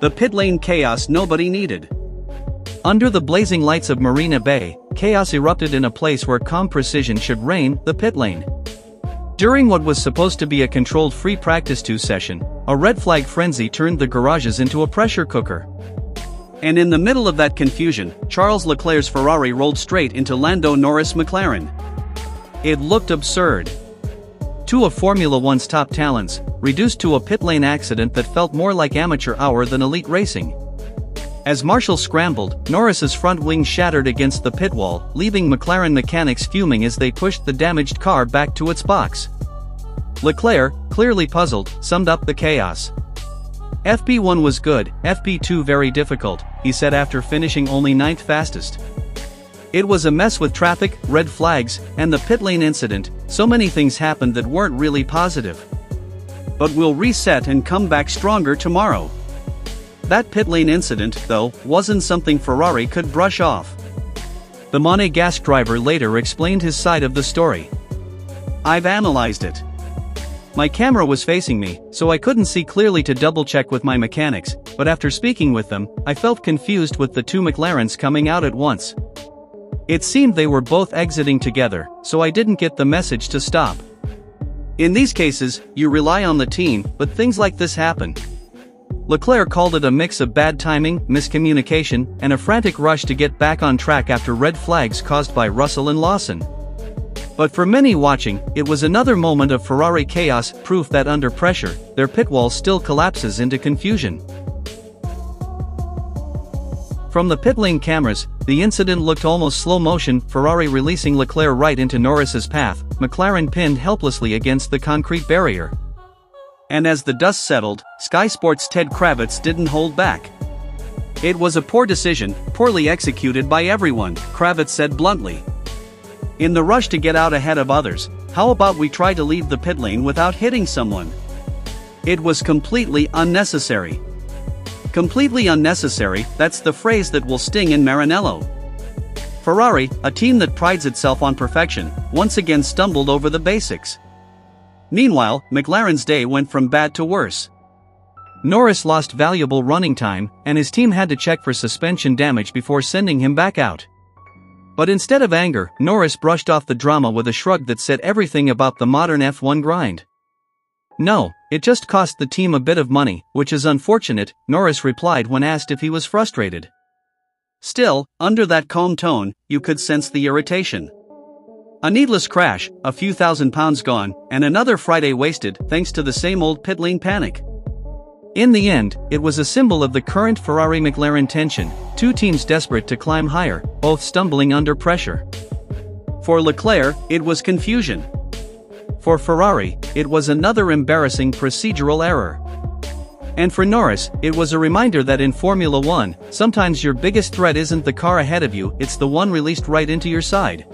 The pit lane chaos nobody needed. Under the blazing lights of Marina Bay, chaos erupted in a place where calm precision should reign, the pit lane. During what was supposed to be a controlled free practice 2 session, a red flag frenzy turned the garages into a pressure cooker. And in the middle of that confusion, Charles Leclerc's Ferrari rolled straight into Lando Norris' McLaren. It looked absurd. Two of Formula One's top talents, reduced to a pit lane accident that felt more like amateur hour than elite racing. As Marshall scrambled, Norris's front wing shattered against the pit wall, leaving McLaren mechanics fuming as they pushed the damaged car back to its box. Leclerc, clearly puzzled, summed up the chaos. "FP1 was good, FP2 very difficult," he said after finishing only 9th fastest. "It was a mess with traffic, red flags, and the pit lane incident. So many things happened that weren't really positive. But we'll reset and come back stronger tomorrow." That pit lane incident, though, wasn't something Ferrari could brush off. The Monegasque driver later explained his side of the story. "I've analyzed it. My camera was facing me, so I couldn't see clearly to double-check with my mechanics, but after speaking with them, I felt confused with the two McLarens coming out at once. It seemed they were both exiting together, so I didn't get the message to stop." In these cases, you rely on the team, but things like this happen. Leclerc called it a mix of bad timing, miscommunication, and a frantic rush to get back on track after red flags caused by Russell and Lawson. But for many watching, it was another moment of Ferrari chaos, proof that under pressure, their pit wall still collapses into confusion. From the pit lane cameras, the incident looked almost slow motion, Ferrari releasing Leclerc right into Norris's path, McLaren pinned helplessly against the concrete barrier. And as the dust settled, Sky Sports' Ted Kravitz didn't hold back. "It was a poor decision, poorly executed by everyone," Kravitz said bluntly. "In the rush to get out ahead of others, how about we try to leave the pit lane without hitting someone? It was completely unnecessary." Completely unnecessary, that's the phrase that will sting in Maranello. Ferrari, a team that prides itself on perfection, once again stumbled over the basics. Meanwhile, McLaren's day went from bad to worse. Norris lost valuable running time, and his team had to check for suspension damage before sending him back out. But instead of anger, Norris brushed off the drama with a shrug that said everything about the modern F1 grind. "No, it just cost the team a bit of money, which is unfortunate," Norris replied when asked if he was frustrated. Still, under that calm tone, you could sense the irritation. A needless crash, a few £1,000s gone, and another Friday wasted thanks to the same old pit lane panic. In the end, it was a symbol of the current Ferrari-McLaren tension, two teams desperate to climb higher, both stumbling under pressure. For Leclerc, it was confusion. For Ferrari, it was another embarrassing procedural error. And for Norris, it was a reminder that in Formula One, sometimes your biggest threat isn't the car ahead of you, it's the one released right into your side.